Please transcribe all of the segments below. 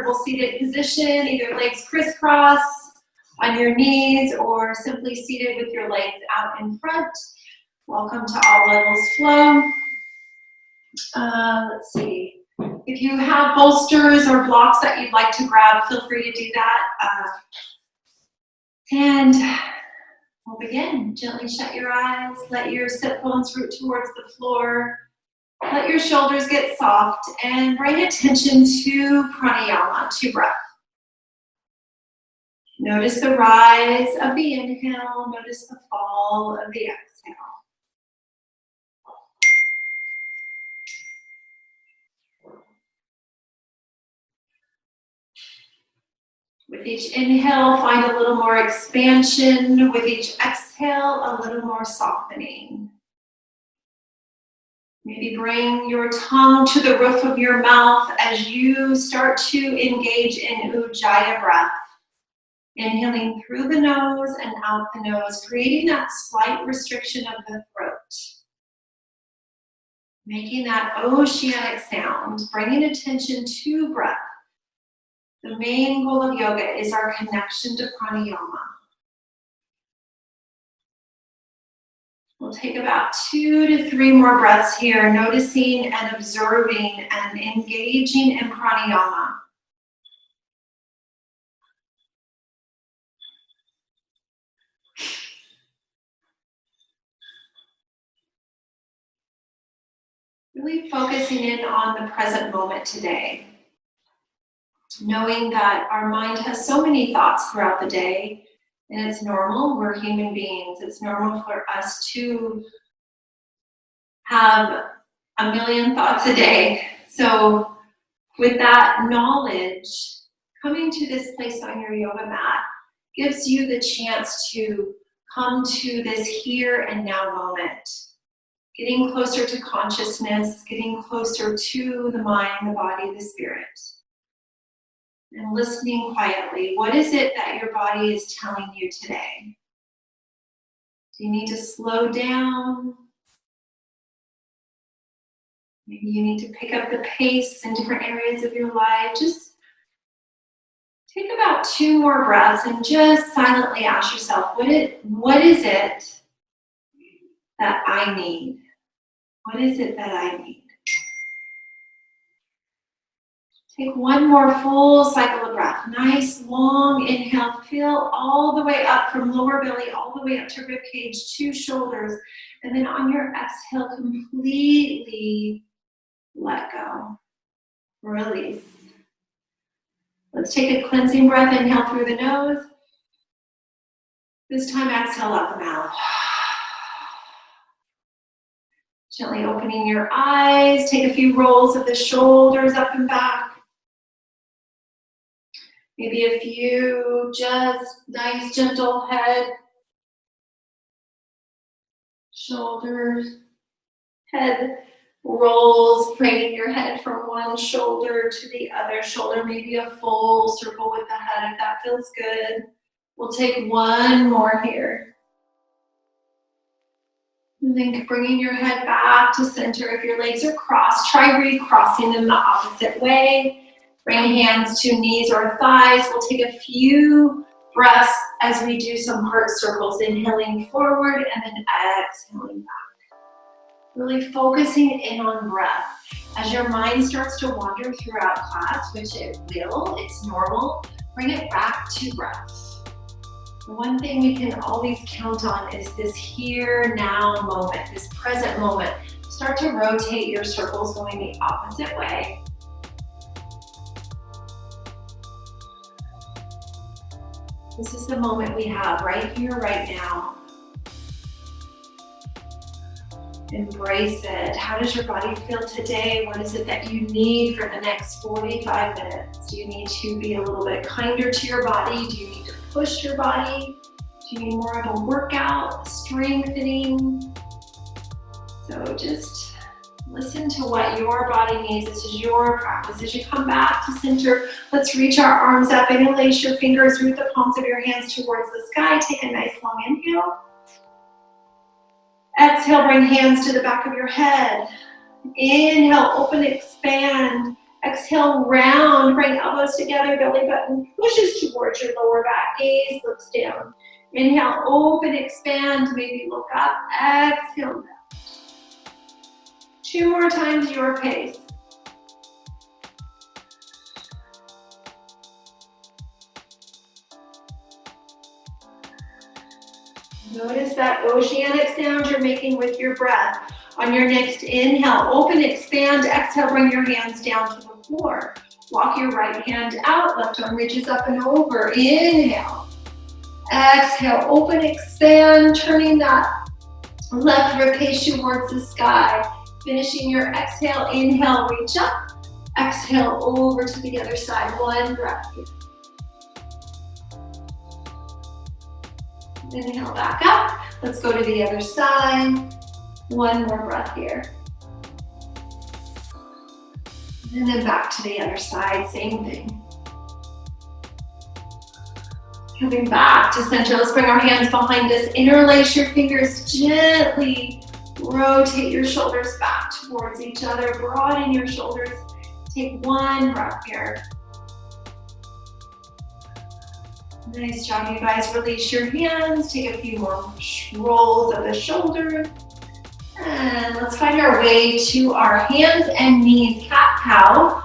comfortable seated position, either legs crisscross on your knees or simply seated with your legs out in front. Welcome to All Levels Flow. Let's see. If you have bolsters or blocks that you'd like to grab, feel free to do that. And we'll begin. Gently shut your eyes. Let your sit bones root towards the floor. Let your shoulders get soft and bring attention to pranayama, to breath. Notice the rise of the inhale. Notice the fall of the exhale. With each inhale, find a little more expansion. With each exhale, a little more softening. Maybe bring your tongue to the roof of your mouth as you start to engage in Ujjayi breath. Inhaling through the nose and out the nose, creating that slight restriction of the throat. Making that oceanic sound, bringing attention to breath. The main goal of yoga is our connection to pranayama. We'll take about 2 to 3 more breaths here, noticing and observing and engaging in pranayama. Really focusing in on the present moment today. Knowing that our mind has so many thoughts throughout the day, and it's normal, we're human beings. It's normal for us to have a million thoughts a day. So with that knowledge, coming to this place on your yoga mat gives you the chance to come to this here and now moment. Getting closer to consciousness, getting closer to the mind, the body, the spirit. And listening quietly. What is it that your body is telling you today? Do you need to slow down? Maybe you need to pick up the pace in different areas of your life. Just take about 2 more breaths and just silently ask yourself, what is it that I need? What is it that I need? Take 1 more full cycle of breath. Nice, long inhale. Feel all the way up from lower belly, all the way up to rib cage, to shoulders. And then on your exhale, completely let go. Release. Let's take a cleansing breath. Inhale through the nose. This time, exhale out the mouth. Gently opening your eyes. Take a few rolls of the shoulders up and back. Maybe a few just nice gentle head, shoulders, head rolls, bringing your head from one shoulder to the other shoulder. Maybe a full circle with the head if that feels good. We'll take 1 more here. And then bringing your head back to center. If your legs are crossed, try recrossing them the opposite way. Bring hands to knees or thighs. We'll take a few breaths as we do some heart circles, inhaling forward and then exhaling back. Really focusing in on breath. As your mind starts to wander throughout class, which it will, it's normal, bring it back to breath. The one thing we can always count on is this here, now moment, this present moment. Start to rotate your circles going the opposite way. This is the moment we have right here, right now. Embrace it. How does your body feel today? What is it that you need for the next 45 minutes? Do you need to be a little bit kinder to your body? Do you need to push your body? Do you need more of a workout, strengthening? So just listen to what your body needs. This is your practice. As you come back to center, let's reach our arms up. Interlace your fingers, root the palms of your hands towards the sky. Take a nice long inhale. Exhale, bring hands to the back of your head. Inhale, open, expand. Exhale, round, bring elbows together, belly button pushes towards your lower back, gaze looks down. Inhale, open, expand, maybe look up, exhale down. 2 more times your pace. Notice that oceanic sound you're making with your breath. On your next inhale, open, expand, exhale, bring your hands down to the floor. Walk your right hand out, left arm reaches up and over. Inhale. Exhale, open, expand, turning that left ribcage towards the sky. Finishing your exhale, inhale, reach up. Exhale, over to the other side. One breath here. Inhale, back up. Let's go to the other side. One more breath here. And then back to the other side, same thing. Coming back to center, let's bring our hands behind us. Interlace your fingers, gently rotate your shoulders back towards each other. Broaden your shoulders. Take one breath here. Nice job, you guys. Release your hands. Take a few more rolls of the shoulders. And let's find our way to our hands and knees, cat-cow.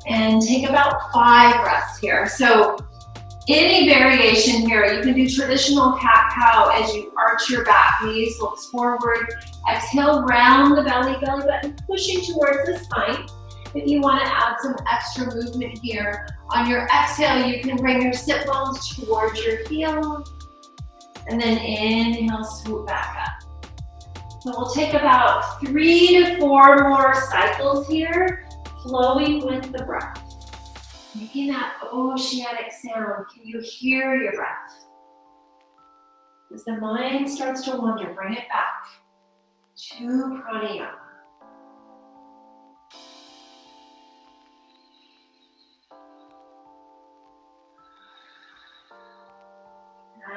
And take about 5 breaths here. So any variation here, you can do traditional cat-cow as you arch your back, knees looks forward. Exhale, round the belly, belly button pushing towards the spine. If you want to add some extra movement here, on your exhale, you can bring your sit bones towards your heels. And then inhale, swoop back up. So we'll take about 3 to 4 more cycles here, flowing with the breath. Making that oceanic sound. Can you hear your breath? As the mind starts to wander, bring it back to pranayama.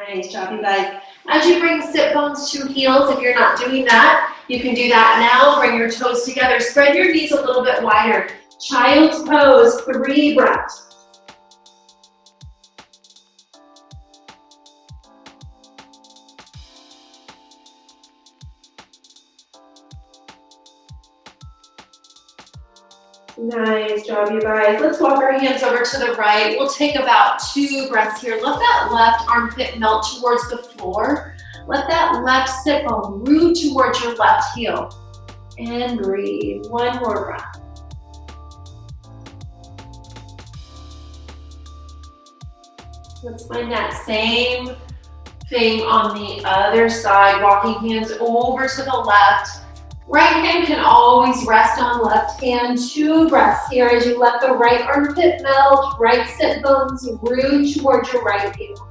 Nice job, you guys. As you bring sit bones to heels, if you're not doing that, you can do that now. Bring your toes together. Spread your knees a little bit wider. Child's pose, 3 breaths. Nice job, you guys. Let's walk our hands over to the right. We'll take about 2 breaths here. Let that left armpit melt towards the floor. Let that left sit bone root towards your left heel. And breathe. One more breath. Let's find that same thing on the other side. Walking hands over to the left. Right hand can always rest on left hand. 2 breaths here as you let the right armpit melt, right sit bones root towards your right heel.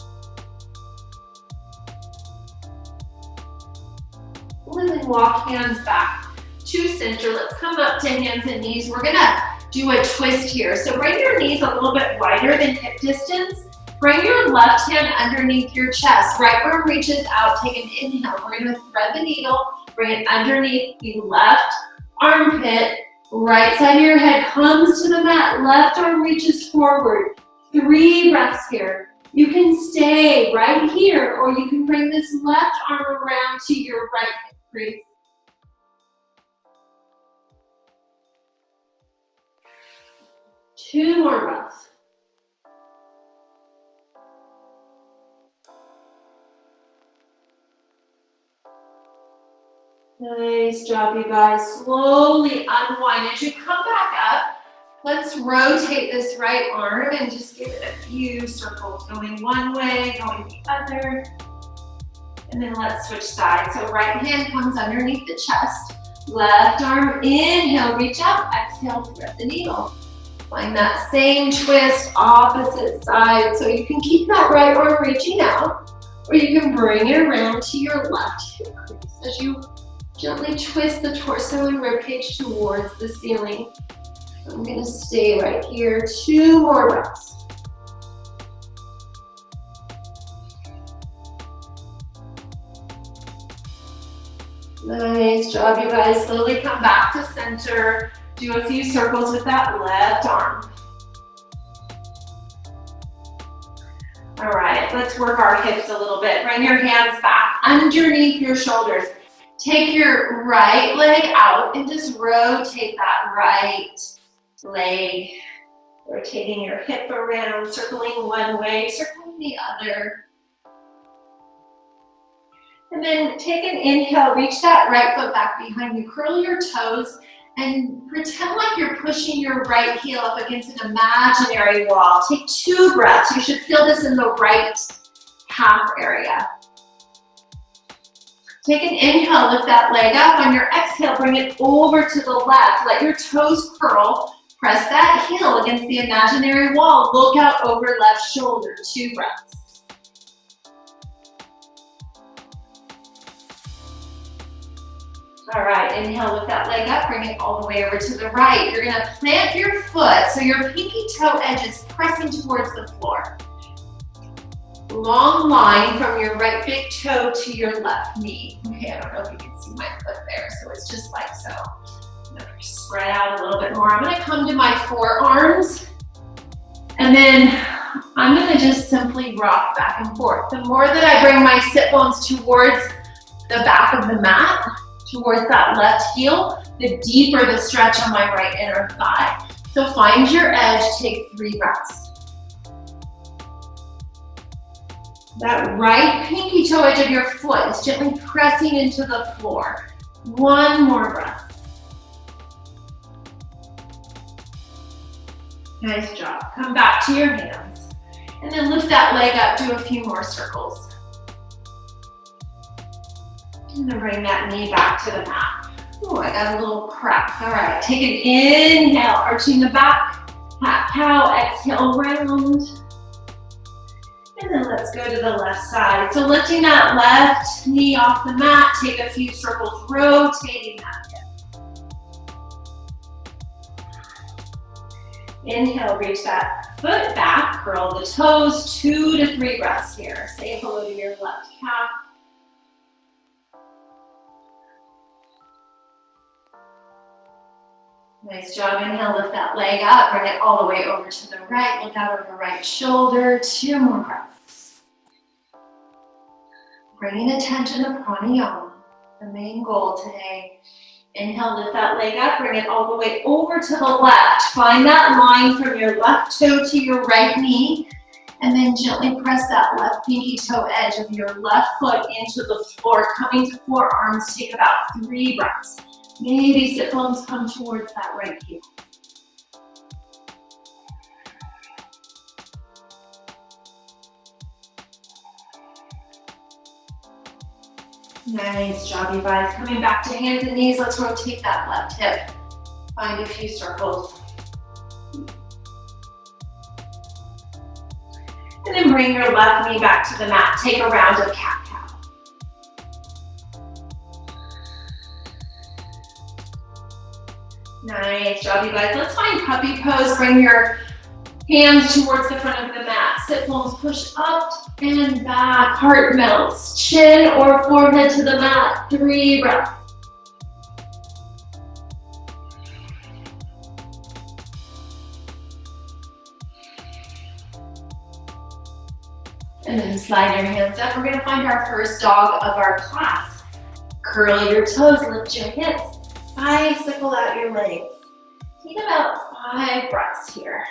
And then walk hands back to center. Let's come up to hands and knees. We're gonna do a twist here. So bring your knees a little bit wider than hip distance. Bring your left hand underneath your chest. Right arm reaches out. Take an inhale. We're gonna thread the needle. Bring it underneath the left armpit. Right side of your head comes to the mat. Left arm reaches forward. 3 breaths here. You can stay right here, or you can bring this left arm around to your right hip crease. Two more breaths. Nice job, you guys. Slowly unwind. As you come back up, let's rotate this right arm and just give it a few circles. Going one way, going the other. And then let's switch sides. So right hand comes underneath the chest. Left arm, inhale, reach up. Exhale, thread the needle. Find that same twist, opposite side. So you can keep that right arm reaching out, or you can bring it around to your left hip crease as you gently twist the torso and ribcage towards the ceiling. I'm going to stay right here. 2 more breaths. Nice job, you guys. Slowly come back to center. Do a few circles with that left arm. All right, let's work our hips a little bit. Bring your hands back underneath your shoulders. Take your right leg out and just rotate that right leg. Rotating your hip around, circling one way, circling the other. And then take an inhale, reach that right foot back behind you. Curl your toes and pretend like you're pushing your right heel up against an imaginary wall. Take 2 breaths. You should feel this in the right calf area. Take an inhale, lift that leg up. On your exhale, bring it over to the left. Let your toes curl. Press that heel against the imaginary wall. Look out over left shoulder. 2 breaths. All right, inhale, lift that leg up, bring it all the way over to the right. You're gonna plant your foot so your pinky toe edge is pressing towards the floor. Long line from your right big toe to your left knee. Okay, I don't know if you can see my foot there, so it's just like so. I'm gonna spread out a little bit more. I'm gonna come to my forearms, and then I'm gonna just simply rock back and forth. The more that I bring my sit bones towards the back of the mat, towards that left heel, the deeper the stretch on my right inner thigh. So find your edge, take 3 breaths. That right pinky toe edge of your foot is gently pressing into the floor. 1 more breath. Nice job. Come back to your hands. And then lift that leg up, do a few more circles. And then bring that knee back to the mat. Oh, I got a little crack. All right, take an inhale, arching the back, cat cow, exhale, round. And then let's go to the left side. So lifting that left knee off the mat, take a few circles, rotating that hip. Inhale, reach that foot back, curl the toes, 2 to 3 breaths here. Say hello to your left calf. Nice job. Inhale, lift that leg up, bring it all the way over to the right. Look out over right shoulder. 2 more breaths. Bringing attention to pranayama, the main goal today. Inhale, lift that leg up, bring it all the way over to the left. Find that line from your left toe to your right knee, and then gently press that left pinky toe edge of your left foot into the floor, coming to forearms. Take about 3 breaths. Maybe sit bones come towards that right heel. Nice job, you guys. Coming back to hands and knees, let's rotate that left hip. Find a few circles. And then bring your left knee back to the mat. Take a round of cat cow. Nice job, you guys. Let's find puppy pose. Bring your hands towards the front of the mat. Sit bones push up and back. Heart melts. Chin or forehead to the mat. 3 breaths. And then slide your hands up. We're going to find our first dog of our class. Curl your toes, lift your hips. Bicycle out your legs. Take about 5 breaths here.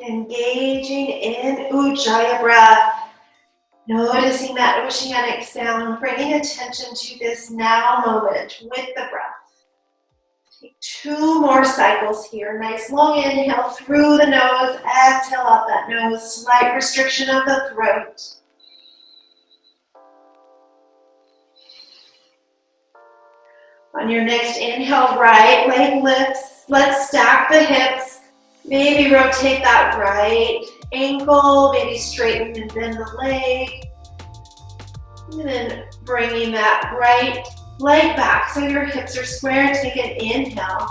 Engaging in Ujjayi breath. Noticing that oceanic sound, bringing attention to this now moment with the breath. Take 2 more cycles here. Nice long inhale through the nose, exhale out that nose, slight restriction of the throat. On your next inhale, right leg lifts. Let's stack the hips. Maybe rotate that right ankle, maybe straighten and bend the leg. And then bringing that right leg back so your hips are square. Take an inhale.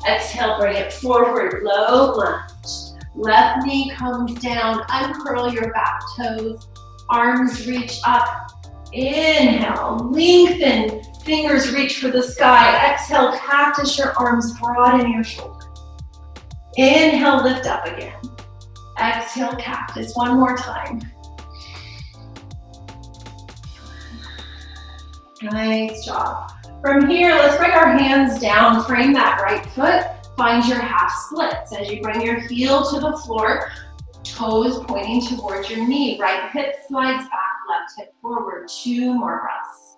Exhale, bring it forward, low lunge. Left knee comes down, uncurl your back toes. Arms reach up. Inhale, lengthen, fingers reach for the sky. Exhale, cactus your arms, broaden your shoulders. Inhale, lift up again. Exhale, cactus, one more time. Nice job. From here, let's bring our hands down, frame that right foot, find your half splits. As you bring your heel to the floor, toes pointing towards your knee. Right hip slides back, left hip forward. 2 more breaths.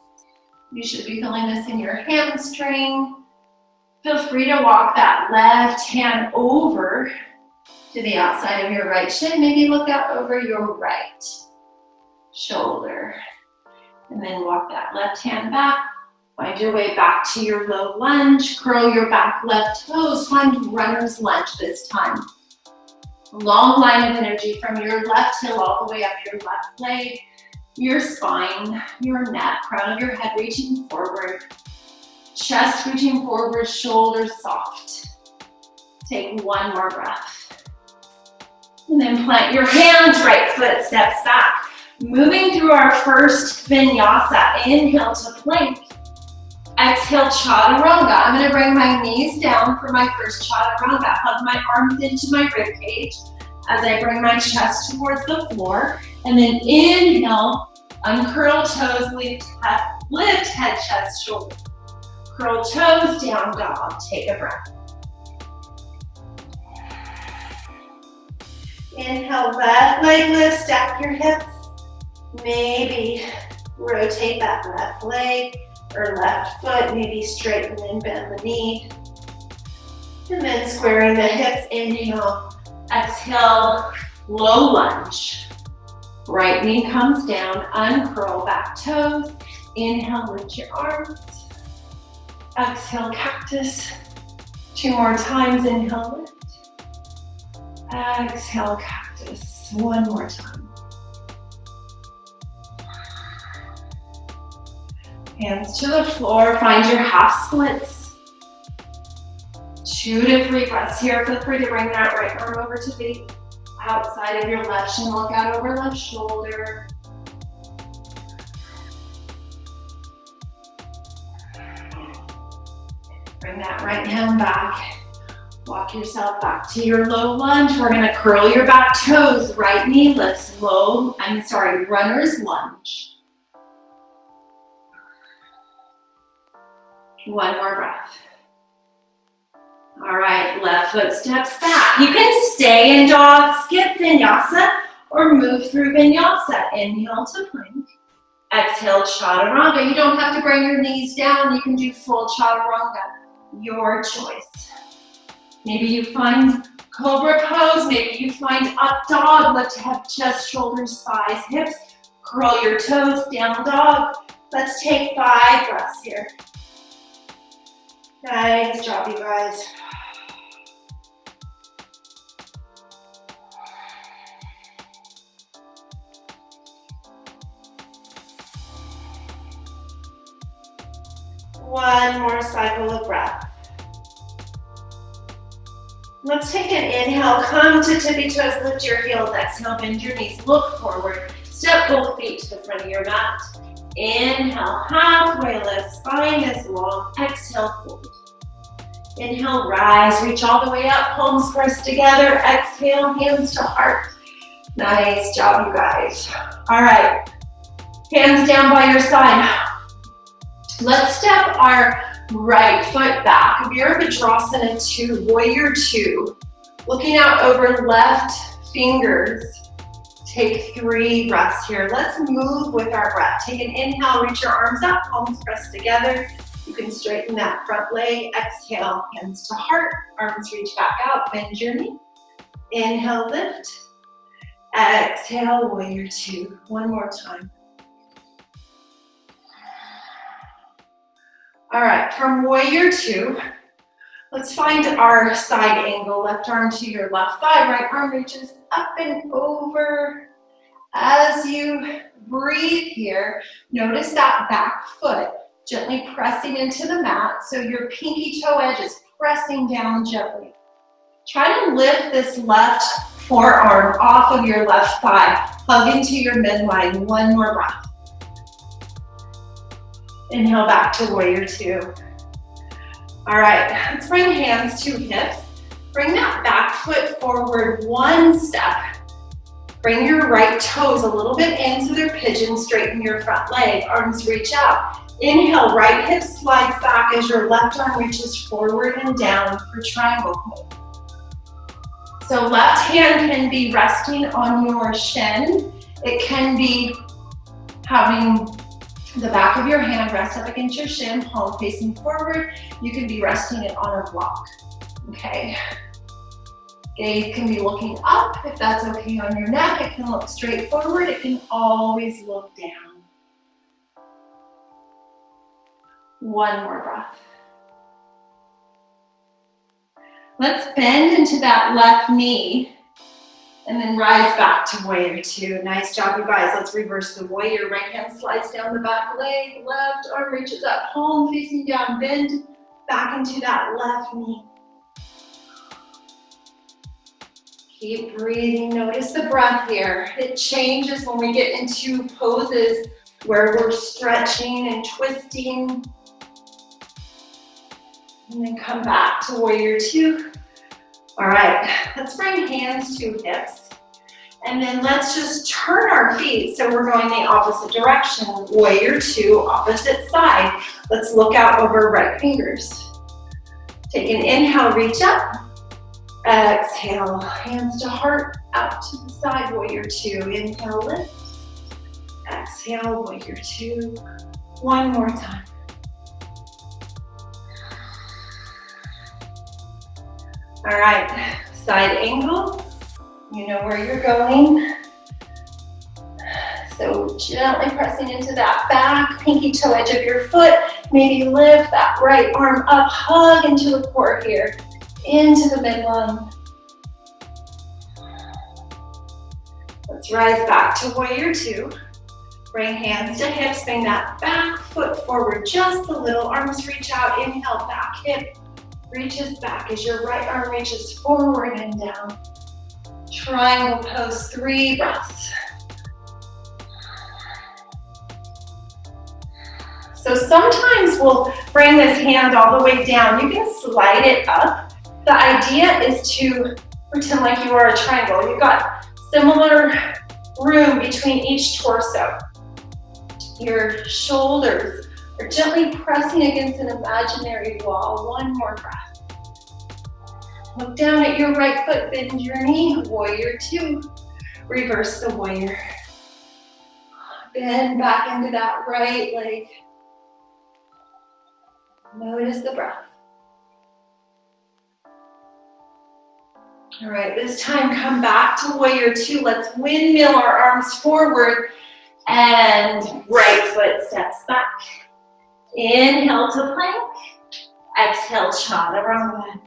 You should be feeling this in your hamstring. Feel free to walk that left hand over to the outside of your right shin. Maybe look out over your right shoulder. And then walk that left hand back. Find your way back to your low lunge. Curl your back left toes. Find runner's lunge this time. Long line of energy from your left heel all the way up your left leg, your spine, your neck, crown of your head reaching forward, chest reaching forward, shoulders soft. Take 1 more breath. And then plant your hands, right foot steps back. Moving through our first vinyasa, inhale to plank. Exhale, chaturanga. I'm gonna bring my knees down for my first chaturanga. Hug my arms into my rib cage as I bring my chest towards the floor. And then inhale, uncurl toes, lift head, chest, shoulder. Curl toes, down dog. Take a breath. Inhale, left leg lift, stack your hips. Maybe rotate that left leg or left foot, maybe straighten and bend the knee. And then squaring the hips, inhale, exhale, low lunge. Right knee comes down, uncurl back toes. Inhale, lift your arms. Exhale, cactus. 2 more times, inhale, lift. Exhale, cactus. 1 more time. Hands to the floor, find your half splits. 2 to 3 breaths here. Feel free to bring that right arm over to the outside of your left shin. Look out over left shoulder. Bring that right hand back. Walk yourself back to your low lunge. We're gonna curl your back toes. Right knee lifts, runner's lunge. 1 more breath. All right, left foot steps back. You can stay in dog, skip vinyasa, or move through vinyasa. Inhale to plank. Exhale, chaturanga. You don't have to bring your knees down. You can do full chaturanga. Your choice. Maybe you find cobra pose. Maybe you find up dog. Lift head, chest, shoulders, thighs, hips. Curl your toes, down dog. Let's take 5 breaths here. Nice job, you guys. One more cycle of breath. Let's take an inhale, come to tippy toes, lift your heels, exhale, bend your knees, look forward, step both feet to the front of your mat. Inhale, halfway lift, spine is long, exhale, fold. Inhale, rise, reach all the way up, palms pressed together, exhale, hands to heart. Nice job, you guys. All right, hands down by your side. Let's step our right foot back. Virabhadrasana 2, Warrior 2. Looking out over left fingers. Take 3 breaths here. Let's move with our breath. Take an inhale, reach your arms up, palms pressed together. You can straighten that front leg. Exhale, hands to heart, arms reach back out, bend your knee. Inhale, lift. Exhale, Warrior 2. 1 more time. All right, from Warrior 2, let's find our side angle. Left arm to your left thigh, right arm reaches up and over. As you breathe here, notice that back foot gently pressing into the mat, so your pinky toe edge is pressing down gently. Try to lift this left forearm off of your left thigh. Hug into your midline. 1 more breath. Inhale back to warrior two. All right, let's bring hands to hips. Bring that back foot forward one step. Bring your right toes a little bit in so they're pigeon. Straighten your front leg, arms reach out. Inhale, right hip slides back as your left arm reaches forward and down for triangle pose. So left hand can be resting on your shin. It can be having the back of your hand rest up against your shin, palm facing forward. You can be resting it on a block, okay? Gaze can be looking up if that's okay on your neck. It can look straight forward. It can always look down. One more breath. Let's bend into that left knee and then rise back to warrior two. Nice job, you guys. Let's reverse the warrior. Right hand slides down the back leg. Left arm reaches up, palm facing down. Bend back into that left knee. Keep breathing. Notice the breath here. It changes when we get into poses where we're stretching and twisting. And then come back to warrior two. All right, let's bring hands to hips. And then let's just turn our feet so we're going the opposite direction. Warrior two, opposite side. Let's look out over right fingers. Take an inhale, reach up. Exhale, hands to heart, out to the side, warrior two. Inhale, lift. Exhale, warrior two. One more time. All right, side angle. You know where you're going. So gently pressing into that back, pinky toe edge of your foot. Maybe lift that right arm up, hug into the core here. Into the mid lung. Let's rise back to warrior two. Bring hands to hips, bring that back foot forward just a little. Arms reach out, inhale, back hip reaches back as your right arm reaches forward and down. Triangle pose, 3 breaths. So sometimes we'll bring this hand all the way down. You can slide it up. The idea is to pretend like you are a triangle. You've got similar room between each torso. Your shoulders are gently pressing against an imaginary wall. One more breath. Look down at your right foot, bend your knee, warrior two. Reverse the warrior. Bend back into that right leg. Notice the breath. All right, this time come back to warrior two. Let's windmill our arms forward and right foot steps back. Inhale to plank. Exhale, chaturanga.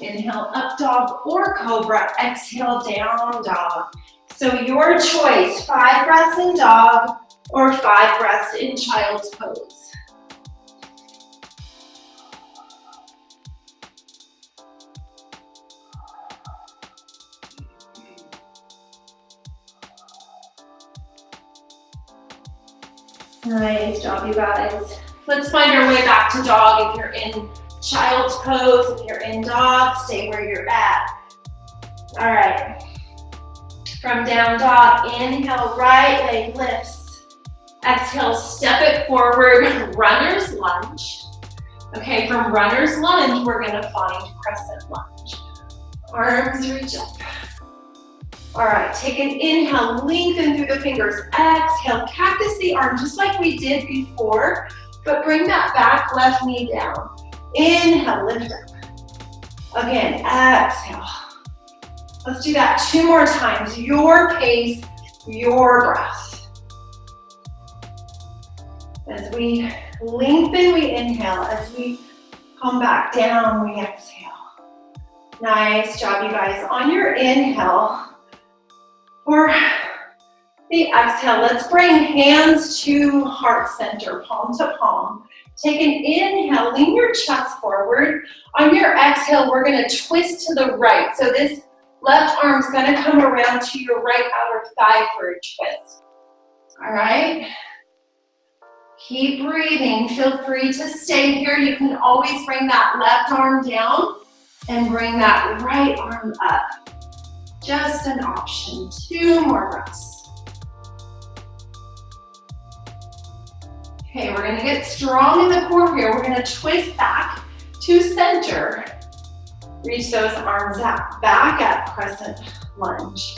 Inhale, up dog or cobra. Exhale, down dog. So your choice, 5 breaths in dog or 5 breaths in child's pose. Nice job, you guys. Let's find our way back to dog. If you're in child's pose, if you're in dog, stay where you're at. All right. From down dog, inhale, right leg lifts. Exhale, step it forward, runner's lunge. Okay, from runner's lunge, we're gonna find crescent lunge. Arms reach up. All right, take an inhale, lengthen through the fingers. Exhale, cactus the arm just like we did before, but bring that back left knee down. Inhale, lift up. Again, exhale. Let's do that 2 more times. Your pace, your breath. As we lengthen, we inhale. As we come back down, we exhale. Nice job, you guys. On your inhale, for the exhale, let's bring hands to heart center, palm to palm. Take an inhale, lean your chest forward. On your exhale, we're gonna twist to the right. So this left arm's gonna come around to your right outer thigh for a twist. All right? Keep breathing. Feel free to stay here. You can always bring that left arm down and bring that right arm up. Just an option. 2 more breaths. Okay, we're gonna get strong in the core here. We're gonna twist back to center. Reach those arms out, back up, crescent lunge.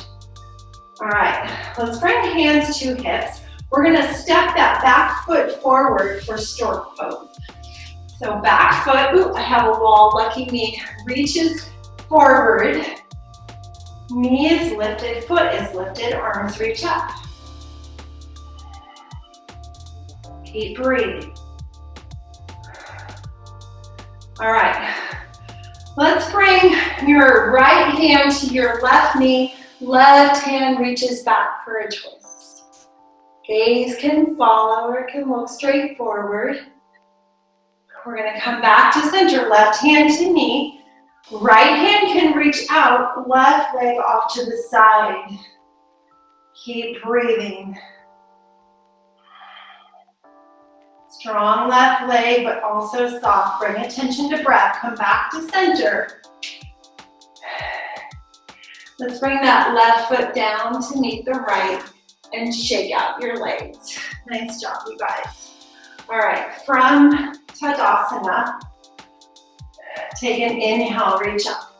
All right, let's bring hands to hips. We're gonna step that back foot forward for stork pose. So back foot, ooh, I have a wall, lucky me, reaches forward. Knee is lifted, foot is lifted, arms reach up. Keep breathing. All right, let's bring your right hand to your left knee, left hand reaches back for a twist. Gaze can follow or it can look straight forward. We're gonna come back to center, left hand to knee, right hand can reach out, left leg off to the side. Keep breathing. Strong left leg, but also soft. Bring attention to breath. Come back to center. Let's bring that left foot down to meet the right and shake out your legs. Nice job, you guys. All right, from Tadasana, take an inhale, reach up.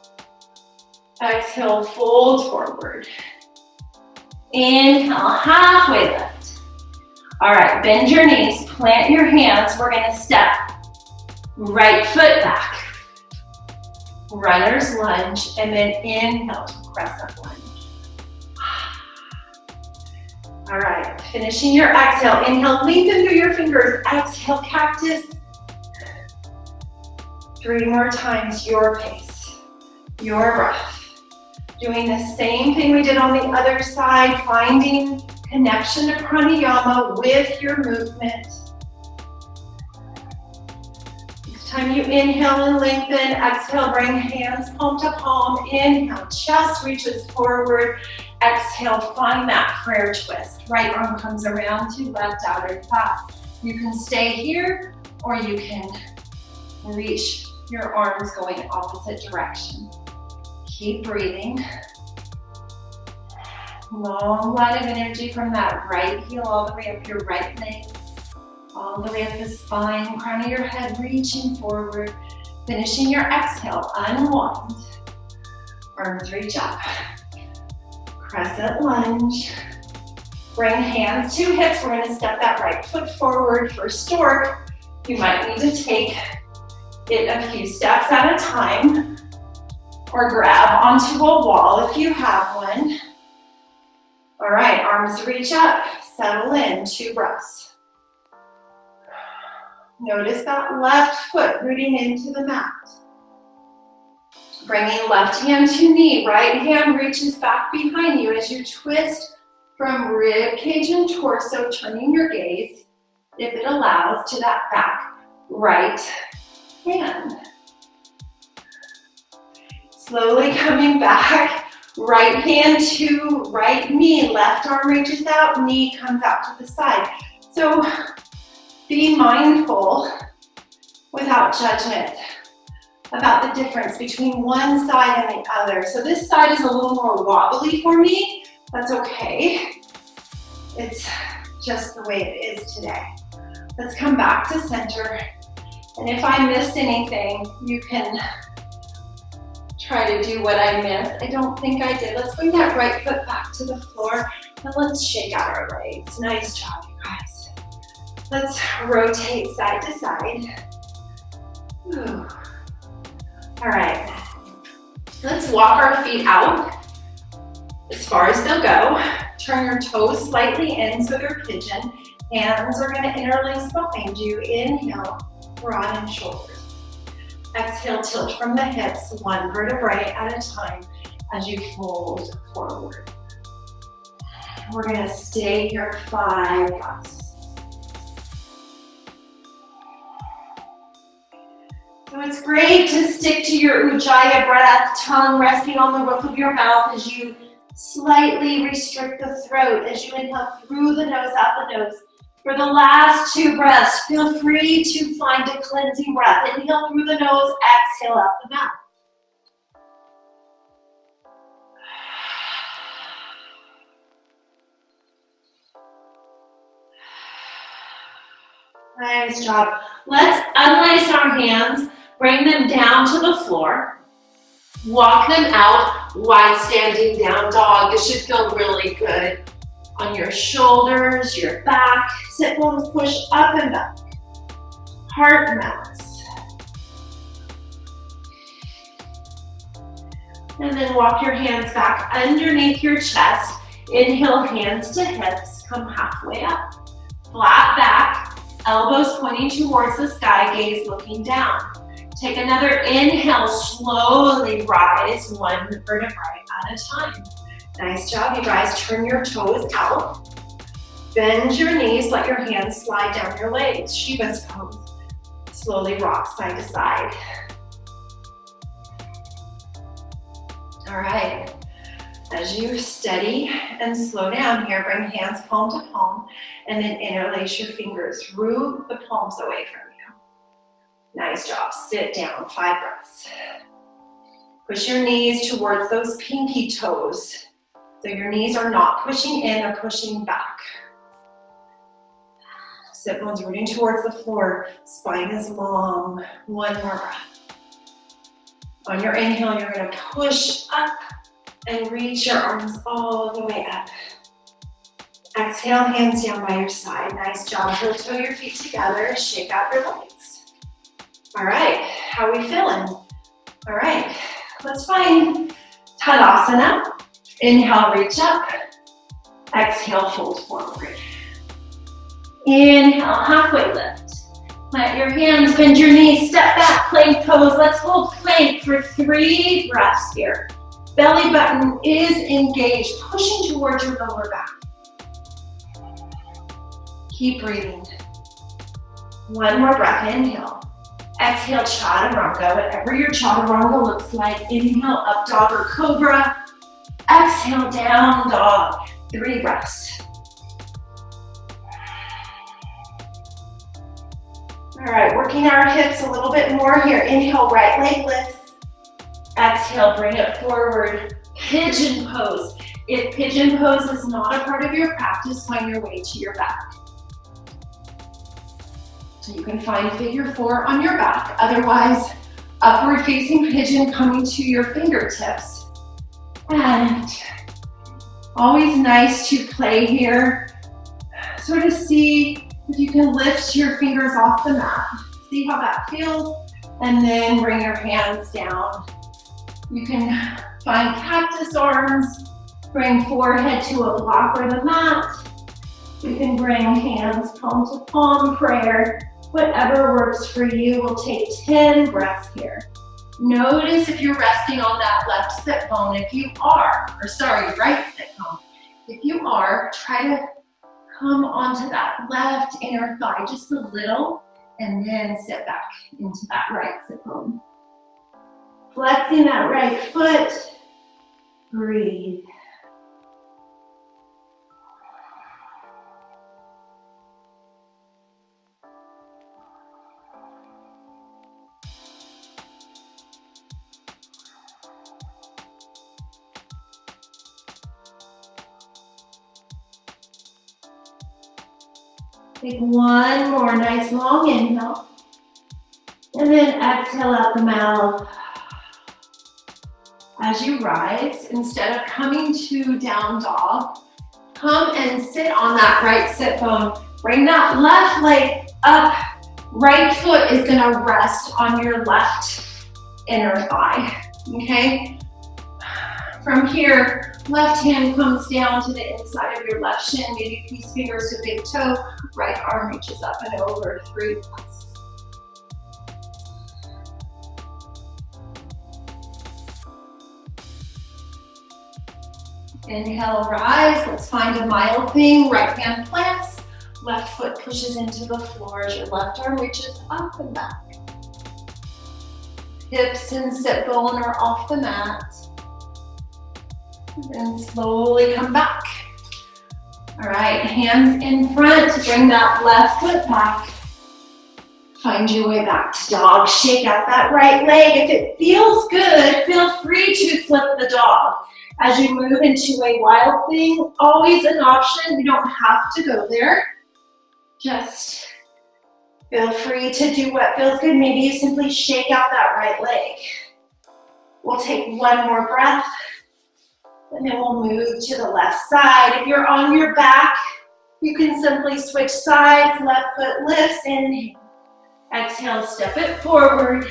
Exhale, fold forward. Inhale, halfway lift. All right, bend your knees, plant your hands. We're gonna step right foot back. Runner's lunge, and then inhale to crescent lunge. All right, finishing your exhale. Inhale, lengthen through your fingers. Exhale, cactus. 3 more times, your pace, your breath. Doing the same thing we did on the other side, finding connection to pranayama with your movement. Each time you inhale and lengthen, exhale, bring hands palm to palm. Inhale, chest reaches forward. Exhale, find that prayer twist. Right arm comes around to left outer thigh. You can stay here or you can reach your arms going opposite direction. Keep breathing. Long line of energy from that right heel all the way up your right leg, all the way up the spine, crown of your head reaching forward. Finishing your exhale, unwind. Arms reach up. Crescent lunge. Bring hands to hips. We're going to step that right foot forward for stork. You might need to take it a few steps at a time or grab onto a wall if you have one. All right, arms reach up, settle in, 2 breaths. Notice that left foot rooting into the mat. Bringing left hand to knee, right hand reaches back behind you as you twist from rib cage and torso, turning your gaze, if it allows, to that back right hand. Slowly coming back. Right hand to right knee, left arm reaches out, knee comes out to the side. So be mindful without judgment about the difference between one side and the other. So this side is a little more wobbly for me. That's okay. It's just the way it is today. Let's come back to center. And if I missed anything, you can try to do what I missed. I don't think I did. Let's bring that right foot back to the floor and let's shake out our legs. Nice job, you guys. Let's rotate side to side. Ooh. All right. Let's walk our feet out as far as they'll go. Turn your toes slightly in so they're pigeon. Hands are going to interlace behind you. Inhale, broaden shoulders. Exhale, tilt from the hips, 1 vertebrae at a time as you fold forward. We're going to stay here 5 breaths. So it's great to stick to your Ujjayi breath, tongue resting on the roof of your mouth as you slightly restrict the throat. As you inhale through the nose, out the nose, For the last 2 breaths, feel free to find a cleansing breath. Inhale through the nose, exhale out the mouth. Nice job. Let's unlace our hands, bring them down to the floor. Walk them out, wide standing down dog. This should feel really good on your shoulders, your back. Sit bones push up and back. Heart mats. And then walk your hands back underneath your chest. Inhale, hands to hips. Come halfway up. Flat back, elbows pointing towards the sky, gaze looking down. Take another inhale, slowly rise one vertebrae at a time. Nice job, you guys. Turn your toes out. Bend your knees, let your hands slide down your legs. Shiva's pose. Slowly rock side to side. All right. As you steady and slow down here, bring hands palm to palm and then interlace your fingers. Root the palms away from you. Nice job. Sit down, 5 breaths. Push your knees towards those pinky toes. So your knees are not pushing in, they're pushing back. Sit bones rooting towards the floor. Spine is long. 1 more breath. On your inhale, you're going to push up and reach your arms all the way up. Exhale, hands down by your side. Nice job. Heel toe your feet together. Shake out your legs. All right, how are we feeling? All right, let's find Tadasana. Inhale, reach up. Exhale, fold forward. Inhale, halfway lift. Let your hands bend your knees, step back, plank pose. Let's hold plank for 3 breaths here. Belly button is engaged, pushing towards your lower back. Keep breathing. 1 more breath, inhale. Exhale, chaturanga, whatever your chaturanga looks like. Inhale, up dog or cobra. Exhale, down dog. 3 breaths. All right, working our hips a little bit more here. Inhale, right leg lifts. Exhale, bring it forward. Pigeon pose. If pigeon pose is not a part of your practice, find your way to your back. So you can find figure 4 on your back. Otherwise, upward facing pigeon coming to your fingertips. And always nice to play here. Sort of see if you can lift your fingers off the mat. See how that feels. And then bring your hands down. You can find cactus arms. Bring forehead to a block or the mat. You can bring hands palm to palm, prayer. Whatever works for you. We'll take 10 breaths here. Notice if you're resting on that left sit bone. If you are, right sit bone. If you are, try to come onto that left inner thigh just a little and then sit back into that right sit bone. Flexing that right foot. Breathe. Take 1 more nice long inhale. And then exhale out the mouth. As you rise, instead of coming to down dog, come and sit on that right sit bone. Bring that left leg up. Right foot is gonna rest on your left inner thigh, okay? From here, left hand comes down to the inside of your left shin, maybe peace fingers to big toe, right arm reaches up and over. 3 breaths. Inhale, rise. Let's find a mild thing. Right hand plants, left foot pushes into the floor as your left arm reaches up and back. Hips and sit bone are off the mat. And slowly come back. All right, hands in front, bring that left foot back. Find your way back to dog. Shake out that right leg. If it feels good, feel free to flip the dog. As you move into a wild thing, always an option. You don't have to go there. Just feel free to do what feels good. Maybe you simply shake out that right leg. We'll take one more breath, and then we'll move to the left side. If you're on your back, you can simply switch sides. Left foot lifts, inhale. Exhale, step it forward,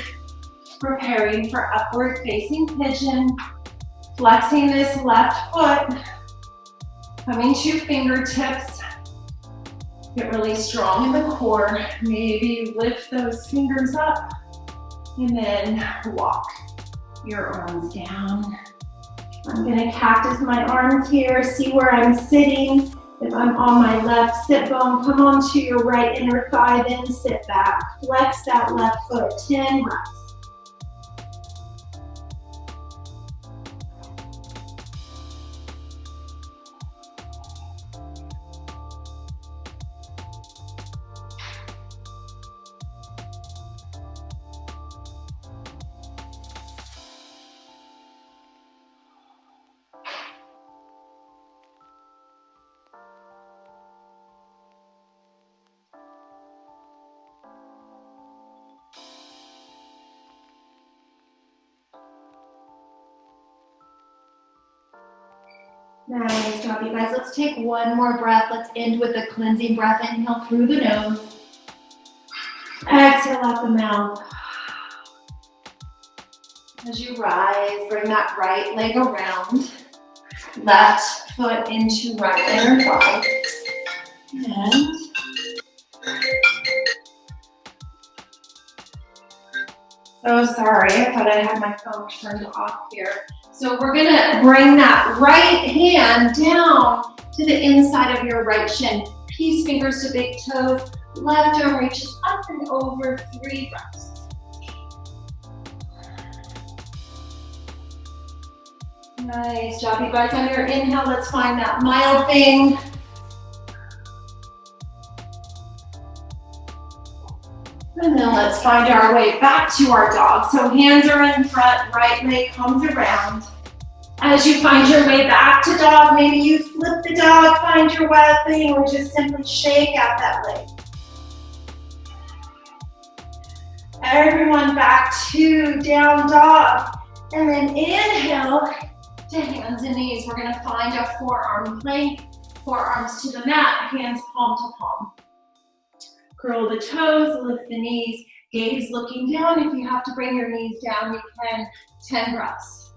preparing for upward facing pigeon. Flexing this left foot, coming to fingertips. Get really strong in the core. Maybe lift those fingers up and then walk your arms down. I'm gonna cactus my arms here, see where I'm sitting. If I'm on my left sit bone, come onto your right inner thigh, then sit back. Flex that left foot, 10 breaths. Nice job, you guys. Let's take one more breath. Let's end with a cleansing breath. Inhale through the nose. Exhale out the mouth. As you rise, bring that right leg around. Left foot into right inner thigh. And so sorry, I thought I had my phone turned off here. So we're gonna bring that right hand down to the inside of your right shin. Peace fingers to big toes. Left arm reaches up and over, 3 breaths. Nice job, you guys. On your inhale, let's find that mild thing. And then let's find our way back to our dog. So hands are in front, right leg comes around. As you find your way back to dog, maybe you flip the dog, find your wild thing, or just simply shake out that leg. Everyone back to down dog. And then inhale to hands and knees. We're gonna find a forearm plank, forearms to the mat, hands palm to palm. Curl the toes, lift the knees, gaze looking down. If you have to bring your knees down, you can. 10 breaths.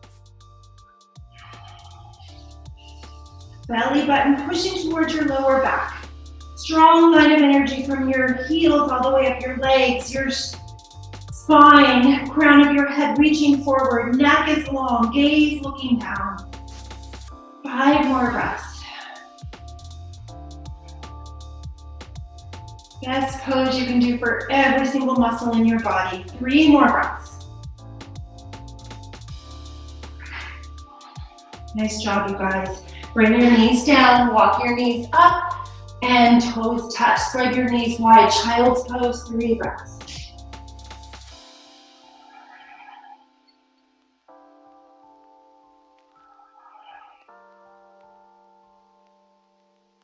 Belly button pushing towards your lower back. Strong line of energy from your heels all the way up your legs, your spine, crown of your head reaching forward, neck is long, gaze looking down. 5 more breaths. Best pose you can do for every single muscle in your body. 3 more breaths. Nice job, you guys. Bring your knees down, walk your knees up, and toes touch. Spread your knees wide, child's pose, 3 breaths.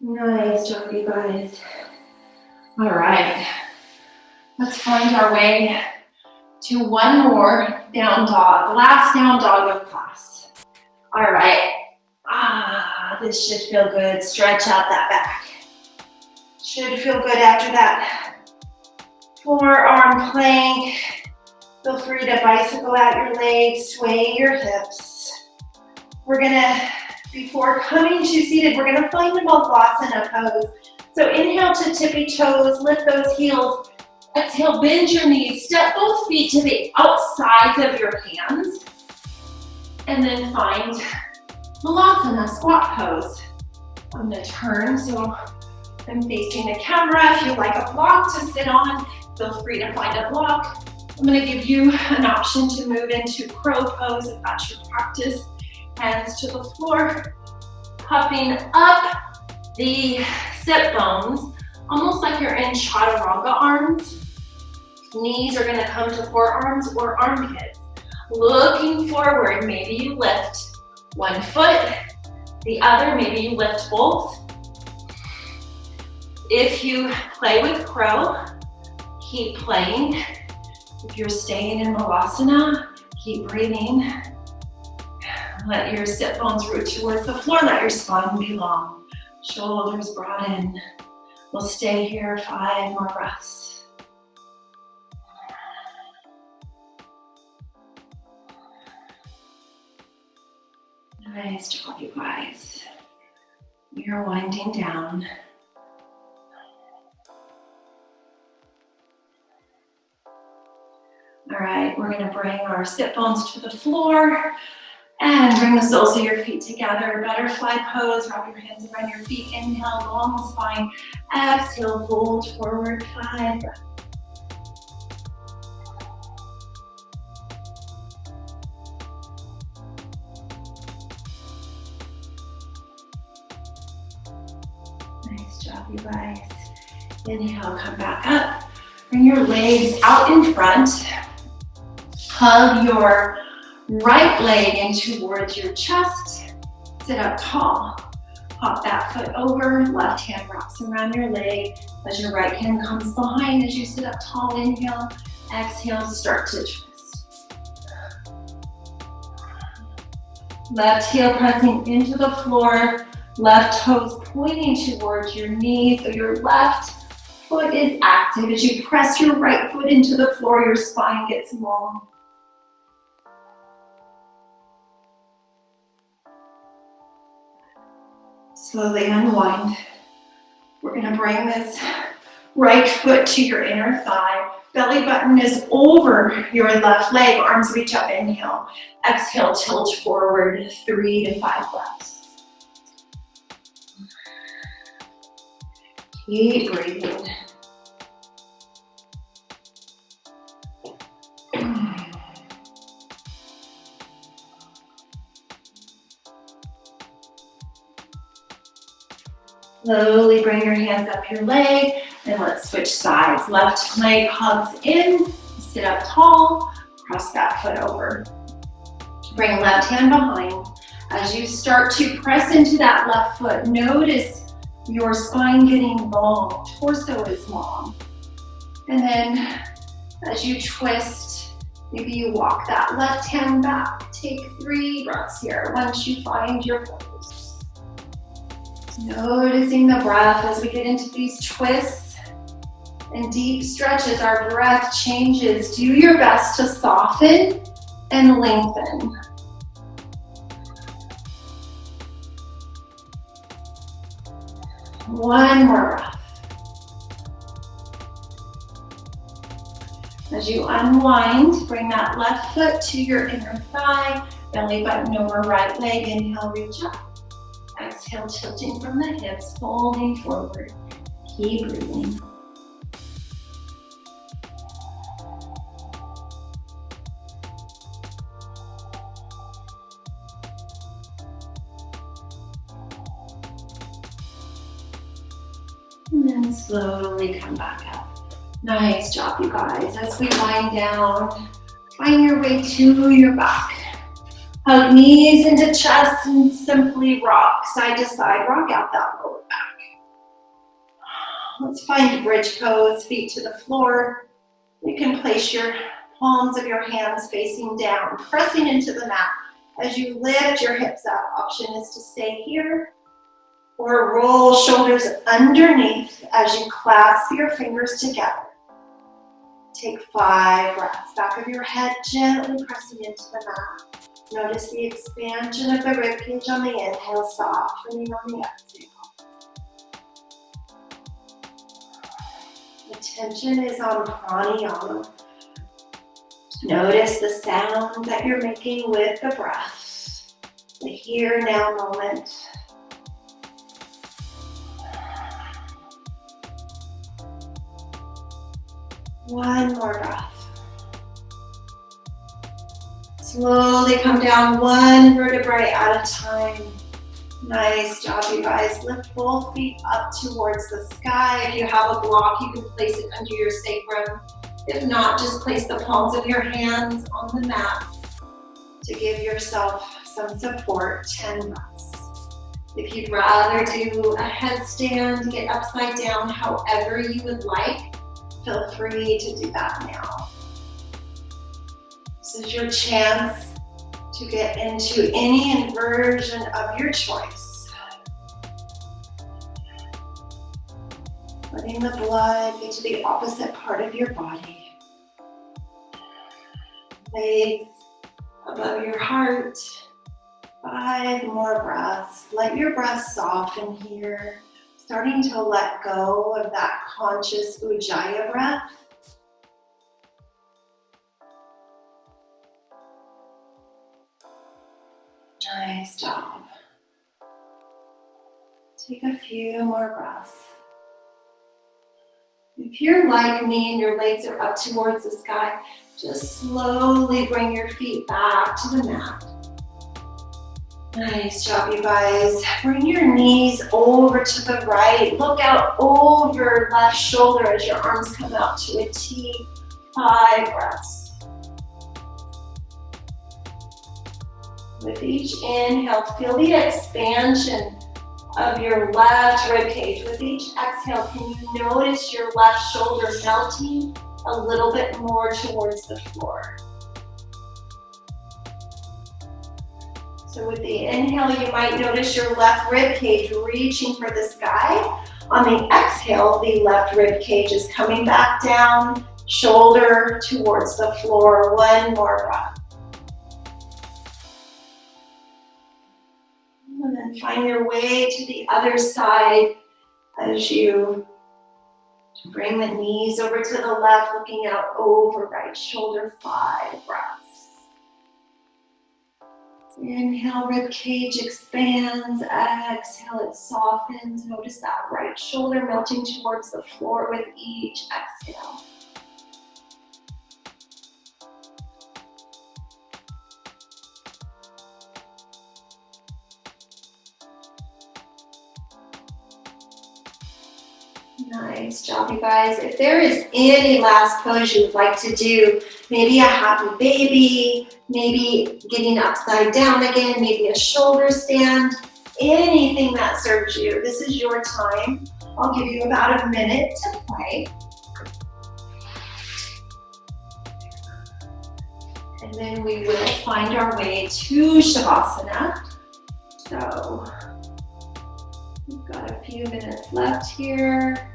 Nice job, you guys. All right, let's find our way to one more down dog, last down dog of class. All right, this should feel good. Stretch out that back. Should feel good after that forearm plank. Feel free to bicycle out your legs, sway your hips. We're gonna, before coming to seated, we're gonna find a Balasana pose. So inhale to tippy toes, lift those heels. Exhale, bend your knees, step both feet to the outsides of your hands. And then find Balasana, squat pose. I'm gonna turn so I'm facing the camera. If you'd like a block to sit on, feel free to find a block. I'm gonna give you an option to move into crow pose if that's your practice. Hands to the floor, puffing up the sit bones, almost like you're in chaturanga arms. Knees are gonna come to forearms or armpits. Looking forward, maybe you lift one foot, the other, maybe you lift both. If you play with crow, keep playing. If you're staying in Malasana, keep breathing. Let your sit bones root towards the floor. Let your spine be long. Shoulders brought in. We'll stay here 5 more breaths. Nice job, you guys. You're winding down. All right, we're gonna bring our sit bones to the floor and bring the soles of your feet together. Butterfly pose, wrap your hands around your feet. Inhale, long spine. Exhale, fold forward, 5 breaths. Nice job, you guys. Inhale, come back up. Bring your legs out in front. Hug your right leg in towards your chest. Sit up tall. Pop that foot over. Left hand wraps around your leg as your right hand comes behind as you sit up tall. Inhale. Exhale, start to twist. Left heel pressing into the floor. Left toes pointing towards your knees. So your left foot is active. As you press your right foot into the floor, your spine gets long. Slowly unwind. We're gonna bring this right foot to your inner thigh. Belly button is over your left leg. Arms reach up, inhale. Exhale, tilt forward, 3 to 5 breaths. Keep breathing. Slowly bring your hands up your leg and let's switch sides. Left leg hugs in, sit up tall, cross that foot over. Bring left hand behind. As you start to press into that left foot, notice your spine getting long, torso is long. And then as you twist, maybe you walk that left hand back. Take 3 breaths here once you find your pose. Noticing the breath as we get into these twists and deep stretches, our breath changes. Do your best to soften and lengthen. One more breath. As you unwind, bring that left foot to your inner thigh, belly button over right leg, inhale, reach up. Exhale, tilting from the hips, folding forward. Keep breathing. And then slowly come back up. Nice job, you guys. As we wind down, find your way to your back. Hug knees into chest and simply rock side to side. Rock out that lower back. Let's find bridge pose, feet to the floor. You can place your palms of your hands facing down, pressing into the mat. As you lift your hips up, option is to stay here or roll shoulders underneath as you clasp your fingers together. Take 5 breaths. Back of your head gently pressing into the mat. Notice the expansion of the ribcage on the inhale, softening on the exhale. Attention is on pranayama. Notice the sound that you're making with the breath. The here now moment. One more breath. Slowly come down one vertebrae at a time. Nice job, you guys. Lift both feet up towards the sky. If you have a block, you can place it under your sacrum. If not, just place the palms of your hands on the mat to give yourself some support. 10 breaths. If you'd rather do a headstand, get upside down, however you would like, feel free to do that now. This is your chance to get into any inversion of your choice. Letting the blood get to the opposite part of your body. Legs above your heart. 5 more breaths. Let your breath soften here. Starting to let go of that conscious Ujjayi breath. Nice job. Take a few more breaths. If you're like me and your legs are up towards the sky, just slowly bring your feet back to the mat. Nice job, you guys. Bring your knees over to the right. Look out over your left shoulder as your arms come out to a T. 5 breaths. With each inhale, feel the expansion of your left rib cage. With each exhale, can you notice your left shoulder melting a little bit more towards the floor? So with the inhale, you might notice your left rib cage reaching for the sky. On the exhale, the left rib cage is coming back down, shoulder towards the floor. 1 more breath. And then find your way to the other side as you bring the knees over to the left, looking out over right shoulder. 5 breaths. Inhale, rib cage expands. Exhale, it softens. Notice that right shoulder melting towards the floor with each exhale. Nice job, you guys. If there is any last pose you would like to do, maybe a happy baby, maybe getting upside down again, maybe a shoulder stand, anything that serves you. This is your time. I'll give you about a minute to play. And then we will find our way to Shavasana. So we've got a few minutes left here.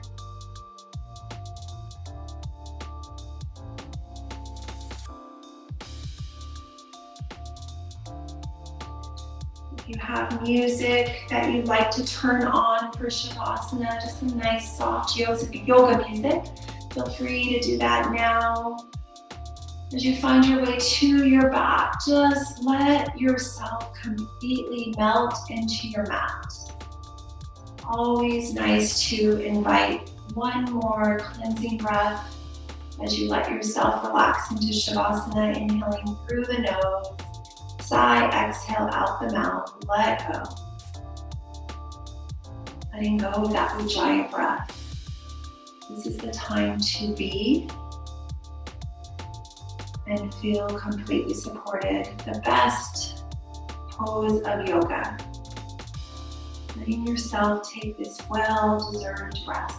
If you have music that you'd like to turn on for Shavasana, just some nice soft yoga music, feel free to do that now. As you find your way to your back, just let yourself completely melt into your mat. Always nice to invite one more cleansing breath as you let yourself relax into Shavasana, inhaling through the nose. Sigh, exhale out the mouth, let go. Letting go of that Ujjayi breath. This is the time to be and feel completely supported. The best pose of yoga. Letting yourself take this well-deserved rest.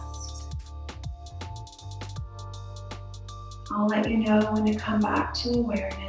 I'll let you know when to come back to awareness.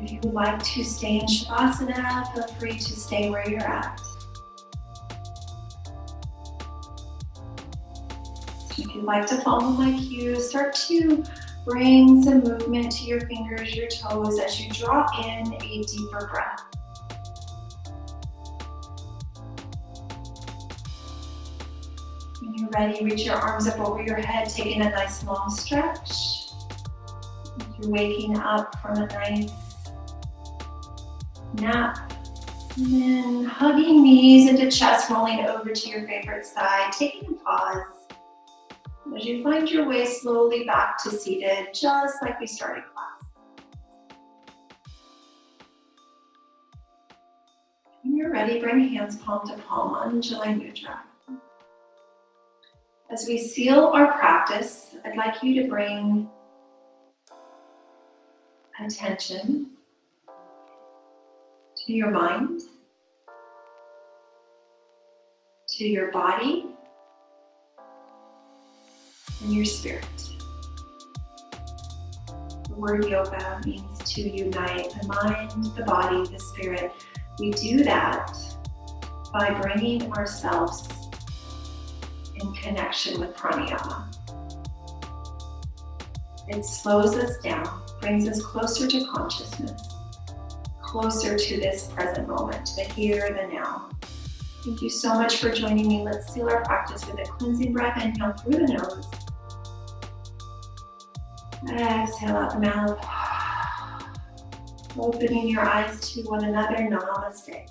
If you would like to stay in Shavasana, feel free to stay where you're at. If you'd like to follow my cue, start to bring some movement to your fingers, your toes as you draw in a deeper breath. When you're ready, reach your arms up over your head, taking a nice long stretch. If you're waking up from a nice nap, and then hugging knees into chest, rolling over to your favorite side, taking a pause. As you find your way slowly back to seated, just like we started class. When you're ready, bring hands palm to palm, Ujjayi Mudra. As we seal our practice, I'd like you to bring attention to your mind, to your body, and your spirit. The word yoga means to unite the mind, the body, the spirit. We do that by bringing ourselves in connection with pranayama. It slows us down, brings us closer to consciousness, closer to this present moment, the here, the now. Thank you so much for joining me. Let's seal our practice with a cleansing breath. Inhale through the nose. Exhale out the mouth. Opening your eyes to one another. Namaste.